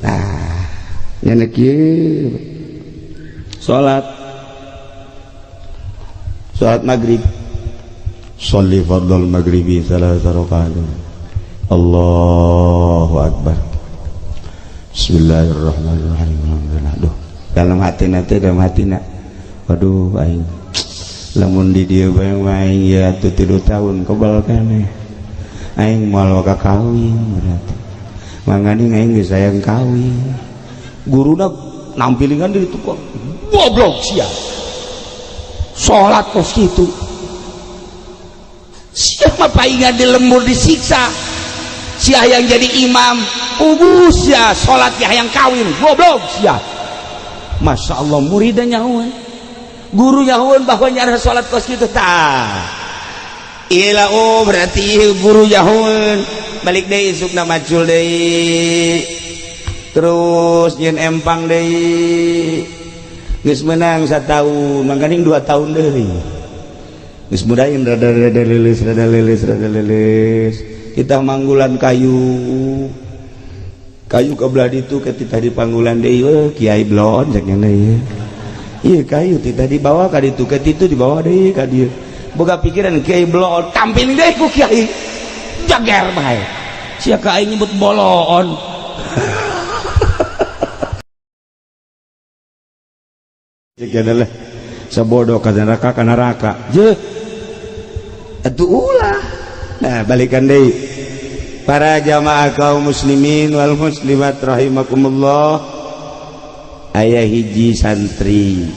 Nah nyana kieu salat maghrib sholli fardhal maghribi salasa rakaat Allahu akbar bismillahirrahmanirrahim. Aduh dalam hatina waduh aing lamun di dieu bae aing ya 3 tahun kebal kana aing moal ka kawin berarti mangani aing geus sayang kawin guruna nampilingan di tukang goblok sia salat kos kitu siapa paingan di lembur disiksa sia yang jadi imam ubus ya salat ya yang kawin goblok sia. Masya Allah muridnya nyahuan guru nyahuan bahwa nyara salat kos kitu tah ilah oh berarti guru nyahuan balik deui isukna macul deui terus nyeun empang deui geus menang 1 tahun mangkaning 2 tahun deui geus mudahin rada lilis kita manggulan kayu kabelah ditu ketika di panggulan deui kiai blon cek nya ieu ieu kayu tita dibawa ka ditu ketitu dibawa deui ka dieu boga pikiran kiai blon tampil deui ku kiai jager bae sia ka aing nyebut bolon cek adalah sabodo ka neraka je atuh ulah. Nah balikan deui para jamaah kaum muslimin wal muslimat rahimakumullah. Aya hiji santri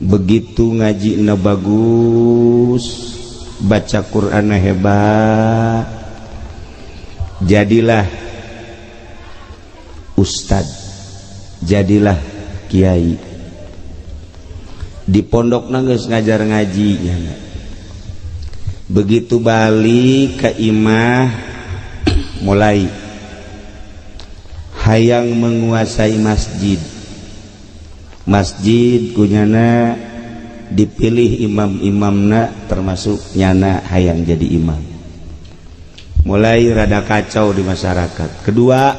begitu ngajina bagus baca Quran hebat jadilah ustad jadilah kiai di pondok geus ngajar ngaji nya. Begitu balik ke imah mulai hayang menguasai masjid kunyana dipilih imam-imamna termasuk nyana hayang jadi imam mulai rada kacau di masyarakat. Kedua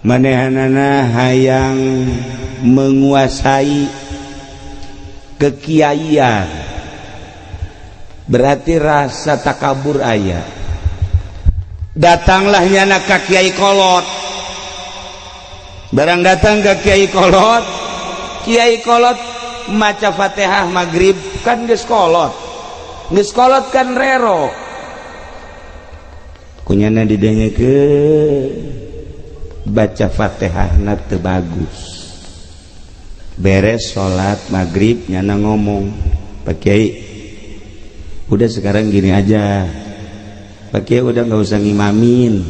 manehanana hayang menguasai kekiaian berarti rasa takabur aya. Datanglah nyana ka kiai kolot barang datang ke kiai kolot maca Fatihah maghrib kan geus kolot kan rero kunyana didengekeun baca Fatihahna teu bagus beres sholat maghrib nyana ngomong Pak Kiai udah sekarang gini aja Pak Kiai udah nggak usah ngimamin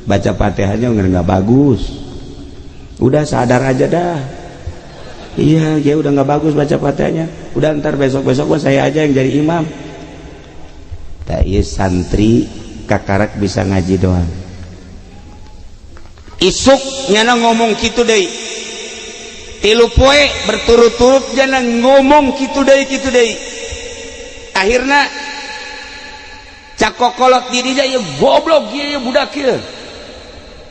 baca Fatihahnya nggak bagus udah sadar aja dah iya Kiai udah nggak bagus baca Fatihahnya udah ntar besok saya aja yang jadi imam tak iya santri kakarak bisa ngaji doang isuk nyana ngomong gitu deh 3 poe berturut-turut jangan ngomong gitu deh akhirnya cakokolot dirinya ya goblok ya budak ya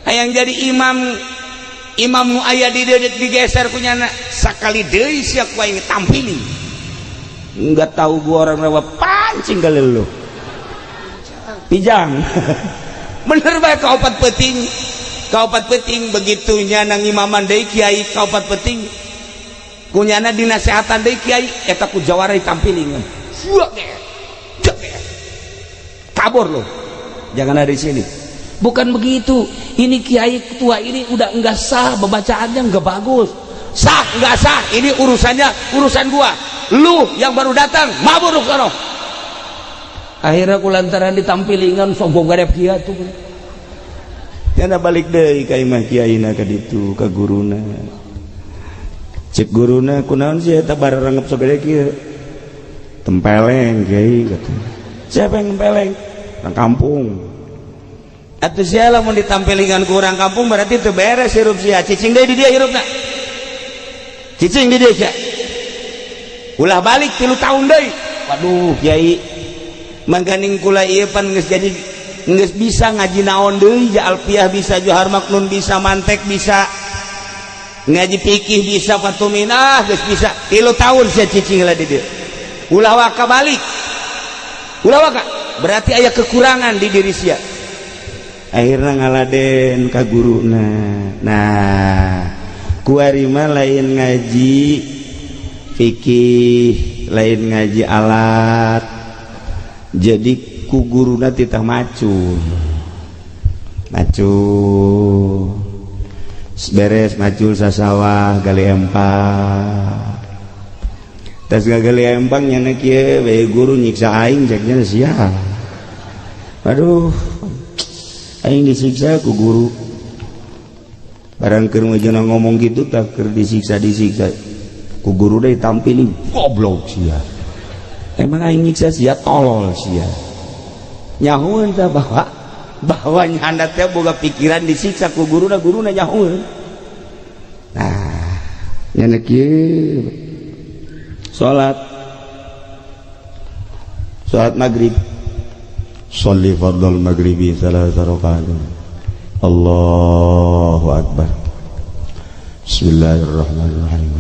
yang jadi imammu ayah digeser punya anak sakali deui sia ku aing tampili enggak tahu gua orang rawa pancing kali lu pijang bener bae kaupat peting begitunya nang imaman deui kiai kaupat peting kunyana dinasehatan deui kiai eta ku jawarai tampiling kabur lo jangan ada di sini bukan begitu ini kiai tua ini udah enggak sah pembacaannya enggak bagus sah enggak sah ini urusan gua lu yang baru datang mabur sono akhirnya ku lantaran ditampilingan sombong garep kiai tuh yana balik deui ka imah kiaina ka ditu ka guruna cek guruna kunaon sih eta bararangep sagede kieu tempeleng kiai katanya siapa yang tempeleng orang kampung atuh sia lamun ditampilingan ku urang kampung berarti teu beres hirup sia cicing deui di dia hirupna cicing di dia sia ulah balik 3 tahun deui waduh kiai mangganing kula ieu pan geus jadi geus bisa ngaji naon deui ja alfiah bisa, johar maknun bisa, mantek bisa, ngaji fikih bisa, fatuminah geus bisa. 3 tahun sia cicing lah di dieu. Ulah waka balik. Ulah waka berarti aya kekurangan di diri sia. Akhirna ngaladen ka guruna. Nah, kuari mah lain ngaji fikih, lain ngaji alat. Jadi ku guruna titah macul. Beres macul sasawah gali empang. Tas gali empang nya kieu we guru nyiksa aing ceknya sia. Aduh, aing disiksa ku guru. Barang keur ngeujeuna ngomong gitu tak keur disiksa ku guru deui tampilin goblok sia. Emang aing nyiksa sia tolol sia. Nyahueun tah bahwa nyanda teh boga pikiran disiksa ku guruna nyahueun. Nah, nya kieu salat maghrib, sholli fardhal maghribi 3 rakaat. Allahu akbar. Bismillahirrahmanirrahim.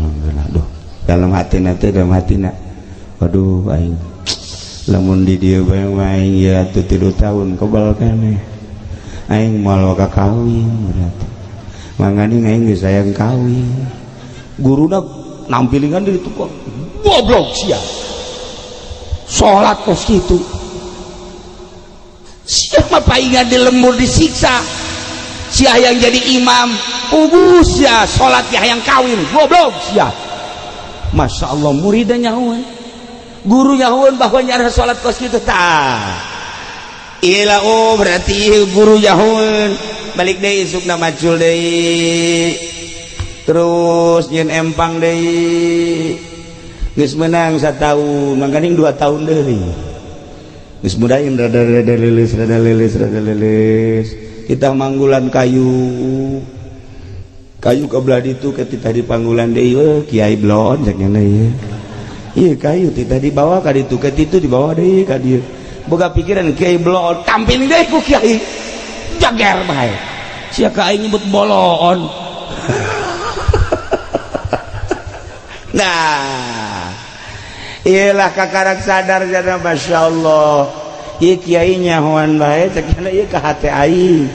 Aduh, dalam hatina. Waduh aing lamun di dieu bae aing ya 3 tahun kebal keneh. Aing moal ka kawin berarti. Mangani aing geus sayang kawin. Guruna nampilingan di ditu kok goblok sia. Salat kos kitu. Siapa paingan di lembur disiksa. Sia yang jadi imam ubus ya salat yang kawin goblok sia. Masya Allah muridnya nyahuan, guru nyahuan bahwa nyara salat kos kitu tah. Iyalah berarti guru nyahuan balik deui isukna macul deui. Terus nyeun empang deui. Geus menang 1 tahun, mangkaning 2 tahun deui. Geus mudahin rada lilis. Kita manggulan kayu kabelah ditu ketika di panggulan deui kiai blon cek nya ieu. Ieu kayu tita dibawa ka ditu ketitu dibawa deui ka dieu. Boga pikiran kiai blon tampil deui ku kiai. Jager bae. Sia ka aing nyebut bolon. Nah, iyalah kakarak sadar jana masyaallah. Ieu kiai nyahoan bae cek nya ieu ka hate aing.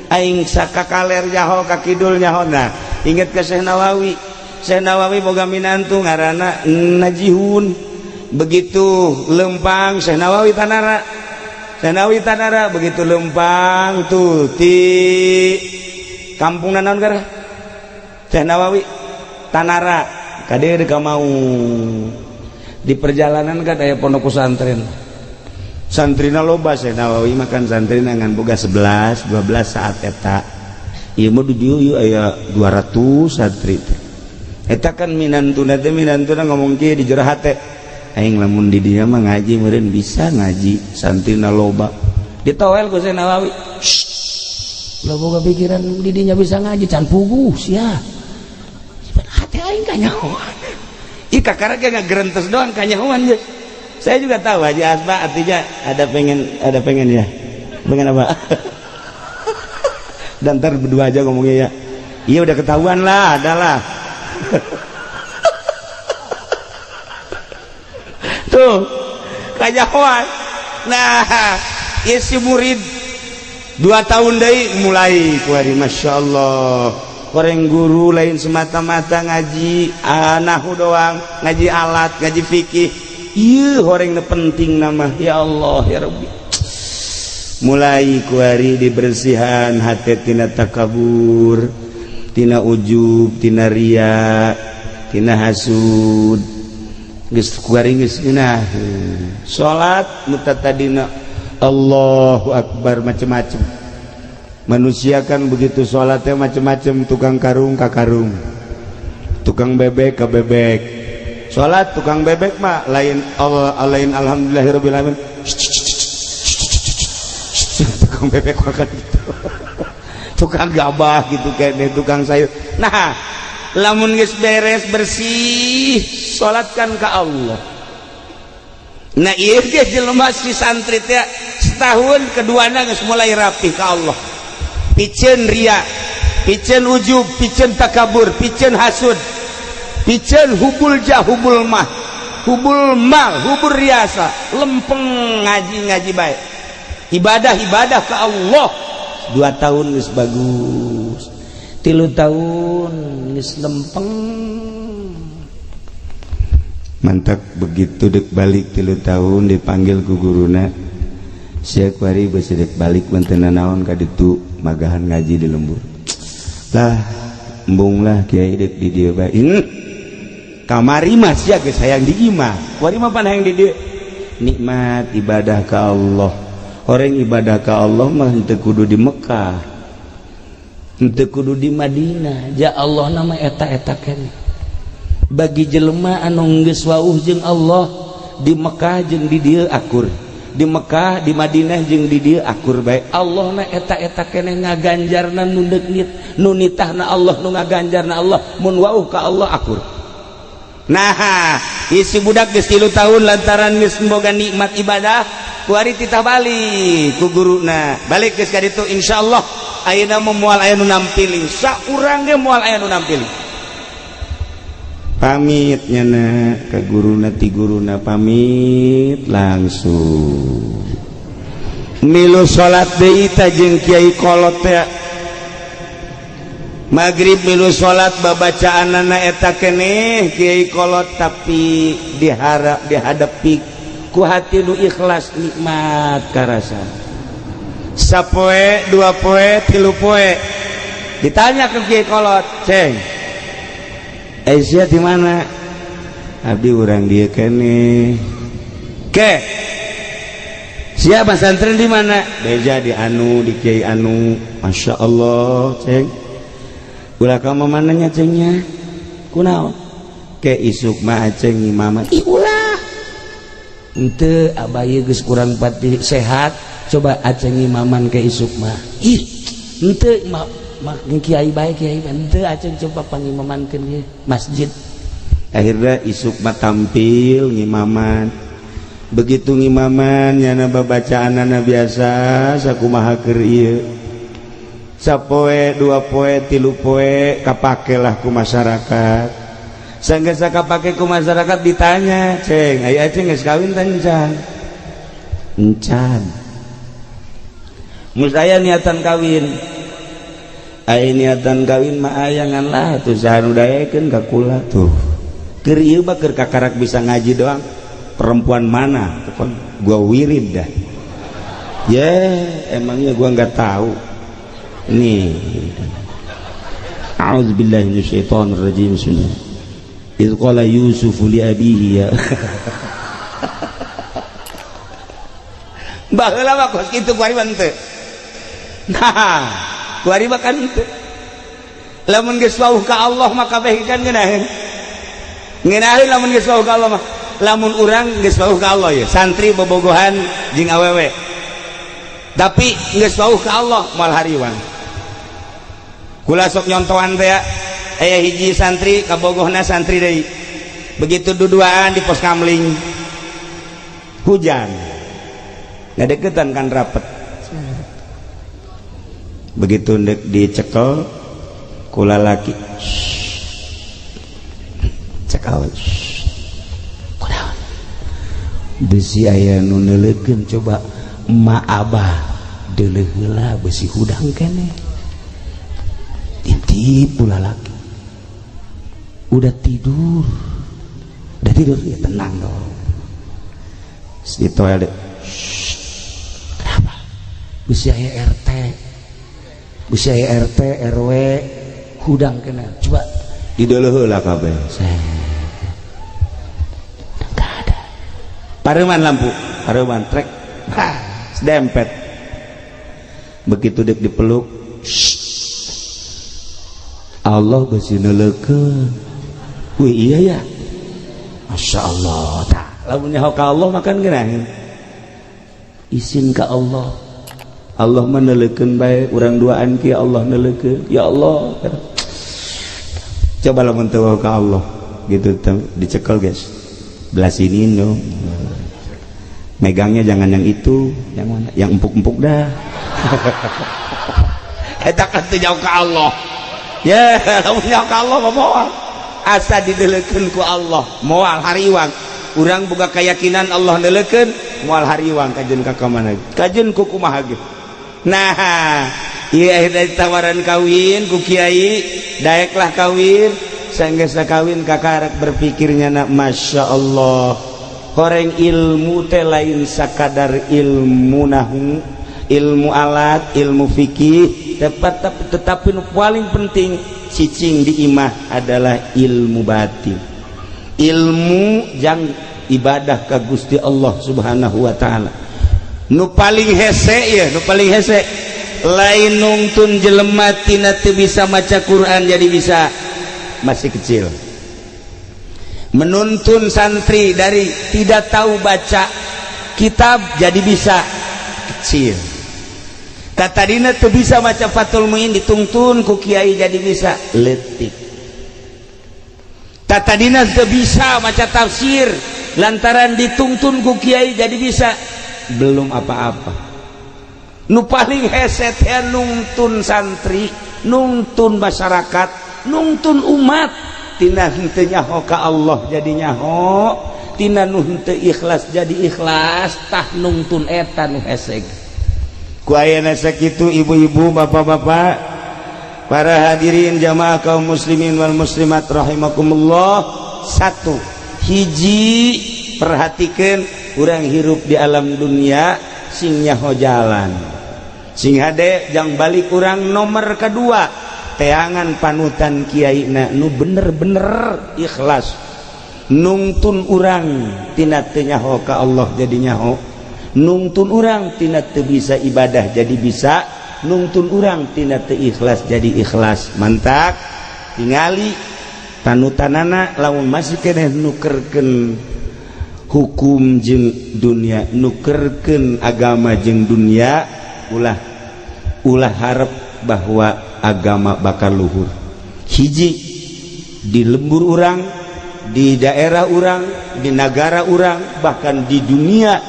Aing sakakaler nyaho ka kidul nyahona. Inget ke Syekh Nawawi. Syekh Nawawi boga minantu ngaranna Najihun. Begitu lempang Syekh Nawawi Tanara. Syekh Nawawi Tanara begitu lempang tuh ti kampung naon gara? Syekh Nawawi Tanara. Kade ka mau di perjalanan kan aya pondok pesantren. Santrina loba Syekh Nawawi makan santrina ngan boga 11 12 saat eta. Ieu mah di dieu aya 200 santri. Eta kan minantuna ngomong kieu di jero hate. Aing lamun di dieu mah ngaji meureun bisa ngaji, santrina loba. Ditowel ku Syekh Nawawi. Lo boga pikiran di dinya bisa ngaji can puguh sia. Hate aing kanyahoan. Ih kakara ge ngagerentes doang kanyahoan geus. Saya juga tahu Haji Asma artinya ada pengen ya. Pengen apa? Dan ntar berdua aja ngomongnya ya. Iya udah ketahuan lah, adalah. Tuh, kajahoan. Nah, ya si murid 2 tahun deui mulai kuari Masya Allah. Koreng guru lain semata-mata ngaji nahu doang, ngaji alat, ngaji fikih. Iya orang penting nama ya Allah ya Rabbi. Mulai kuari dibersihan hati tina takabur, tina ujub, tina ria, tina hasud. Geus kuari geus geunah. Salat mutatadina Allahu Akbar macam-macam. Manusia kan begitu salatnya macam-macam, tukang karung ka karung, tukang bebek ka bebek. Salat tukang bebek mah lain alhamdulillahirabbil alamin. Tukang bebek makan gitu. Tukang gabah gitu kene, tukang sayur. Nah, lamun geus beres bersih, salatkan ka Allah. Nah ieu ge jelema si santri teh setahun keduana geus mulai rapi ka Allah. Pikeun ria, pikeun ujub, pikeun takabur, pikeun hasud, pikeun hubul jah, hubul mah, hubul mal, hubul riasa, lempeng ngaji bae. Ibadah ka Allah. 2 tahun geus bagus. 3 tahun geus lempeng. Mantap begitu dek balik 3 tahun dipanggil ku guruna. Sia kuari beusi dek balik wenten naon ka ditu magahan ngaji di lembur. Lah embung lah kiai dek di dieu bae. Kamari mah sia geus hayang di imah. Kuari mah pan hayang di dieu. Nikmat ibadah ka Allah. Orang ibadah ka Allah mah henteu kudu di Mekah. Henteu kudu di Madinah. Ja Allah nama eta-eta keneh. Bagi jelema anu geus wauh jeung Allah di Mekah jeung di dieu akur, di Mekah di Madinah jeung di dieu akur bae. Allah na eta-eta keneh ngaganjarna nu deukit, nu nitahna Allah, nu ngaganjarna Allah, mun wauh ka Allah akur. Nah isi budak geus 3 tahun lantaran geus boga nikmat ibadah kuari titah balik ku guruna, balik geus ka ditu insyaallah ayeuna moal aya nu nampili, saurang ge moal aya nu nampili. Pamit nyana ke guruna ti guruna pamit langsung milu salat deui ta jeung kiai kolot teh magrib milu salat babacaanna eta keneh kiai kolot tapi dihadapi ku hati nu ikhlas nikmat karasa sapoe 2 poe 3 poe ditanya ke kiai kolot ceng Aisyah di mana? Abdi urang dia kene. Ke. Siapa santren di mana? Beja di anu, di kiai anu. Masya Allah, ceng. Ulah kamu mananya cengnya? Kunaon? Ke isuk mah ceng imamat. Ih ulah. Ente abaye geus kurang pati sehat. Coba aceng imaman ke isuk mah. Ih, ente mak kiai baik kiai ente aceng coba pangimamankeun ye masjid. Akhirnya isuk mah tampil ngimaman. Begitu ngimaman nyana babacaanana biasa sakumaha keur ieu. Sapoe 2 poe 3 poe kapakelah ku masyarakat. Sanggeus kapake ku masyarakat ditanya, "Ceng, aya aceng geus kawin tah encan?" Encan. Mus aya niatan kawin. Aya niatan kawin mah aya ngan lah tuh saha nu daekeun ka kula tuh. Keur ieu mah keur kakarak bisa ngaji doang. Perempuan mana? Tukang gua wirid dah. Emangnya gua enggak tahu. Nih. A'udzubillahi minasyaitonir rajim. Bismillah. Idz qala Yusuf li abihi ya. Baheula mah kos kitu kuari mah teu. Nah, kuari makan itu lamun geus wauh ka Allah mah kabeh kan ngeunaheun lamun geus wauh ka Allah mah lamun urang geus wauh ka Allah ya santri bobogohan jeung awewe tapi geus wauh ka Allah moal hariwang kula sok nyontohan teh aya hiji santri kabogohna santri deui begitu duduaan di pos kamling hujan ngadeukeutan kan rapet begitu ndek dicekel kula laki cekal kunaon besi aya nu neuleukeun coba emak abah deuleuh heula besi hudang keneh intip pula laki udah tidur ya tenang dong di toilet kenapa besi aya Bisa RT RW hudang kena coba dideuleuh heula kabeh enggak ada pareuman lampu pareuman trek dempet begitu dek dipeluk Allah geus neuleukeun wih iya ya Masya Allah tah lamun nyaho ka Allah makan geunah izin ka Allah Allah meneuleukeun bae urang duaan ki Allah neuleukeun ya Allah coba lamun teu ka Allah gitu dicekel guys belah sini no megangnya jangan yang itu, yang mana? Yang empuk-empuk dah. Eta kan teu jauh ka Allah. Ya, lamun jauh ka Allah mah moal. Asa dideulekeun ku Allah, moal hariwang. Urang boga keyakinan Allah neulekeun, moal hariwang kajeun ka kamana? Kajeun ku kumaha ge. Nah, ieu dari tawaran kawin ku kiai, daeklah kawin, sanggeus kawin kakarek berpikirnya na masya Allah. Horeng ilmu teh lain sakadar ilmu nahu, ilmu alat, ilmu fikih, tetapi nu paling penting cicing di imah adalah ilmu batin, ilmu jang ibadah ka Gusti Allah Subhanahu wa taala. Nu paling hese ya, nu paling hese lain nungtun jelema tina teu bisa maca Quran jadi bisa, masih kecil. Menuntun santri dari tidak tahu baca kitab jadi bisa, kecil. Tatadina teu bisa maca Fathul Muin dituntun ku kiai jadi bisa, leutik. Tatadina teu bisa maca tafsir lantaran dituntun ku kiai jadi bisa, belum apa-apa. Nu paling hese teh nungtun santri, nungtun masyarakat, nungtun umat. Tina henteu nyaho ka Allah jadi nyaho, tina nu henteu ikhlas jadi ikhlas, tah nungtun eta nu hese. Ku ayeuna sakitu ibu-ibu, bapak-bapak, para hadirin jamaah kaum muslimin wal muslimat rahimakumullah. Satu, hiji perhatikeun urang hirup di alam dunia sing nyaho jalan. Sing hade jang balik urang nomor kedua. Teangan panutan kiaina nu bener-bener ikhlas, nungtun urang tina teu nyaho ka Allah jadi nyaho, nungtun urang tina teu bisa ibadah jadi bisa, nungtun urang tina teu ikhlas jadi ikhlas. Mantak tingali panutanana lamun masih keneh nukerkeun hukum jeung dunia, nukerkeun agama jeung dunia, ulah harap bahwa agama bakal luhur. Hiji di lembur urang, di daerah urang, di negara urang, bahkan di dunia,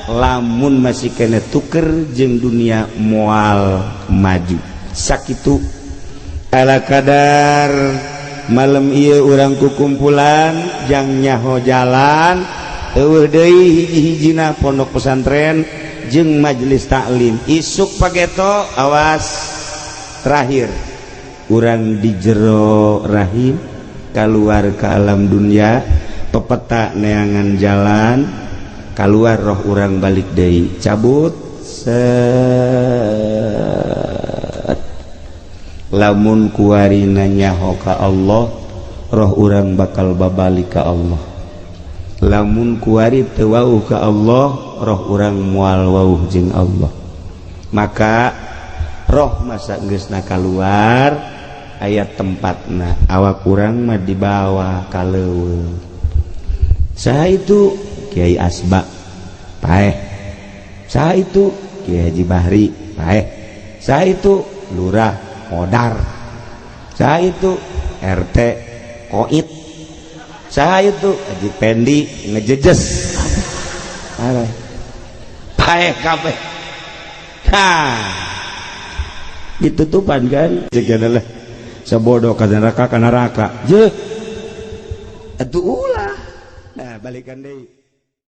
lamun masih kena tuker jeung dunia moal maju. Sakitu ala kadar malam ieu urang kukumpulan jang nyaho jalan eueuh deui hiji-hijina pondok pesantren jeung majelis taklim. Isuk pageto awas terakhir urang di jero rahim keluar ke alam dunia, pepeta neangan jalan keluar roh urang balik deui cabut set. Lamun kuarina nyaho ka Allah, roh urang bakal babalik ka Allah. Lamun kuari teu wauh ka Allah, roh urang moal wauh jeung Allah. Maka roh masa geusna keluar ayat tempatna, awak urang mah dibawa ka leuweung. Saha itu Kiai Asba paeh, saha itu Kiai Haji Bahri paeh, saha itu Lurah Modar, saha itu RT Koit, saha itu Haji Pendi ngejejes, paeh kabeh. Ditutupan kan sekian lah sebodoh ka neraka je atuh ulah. Nah balikan deui.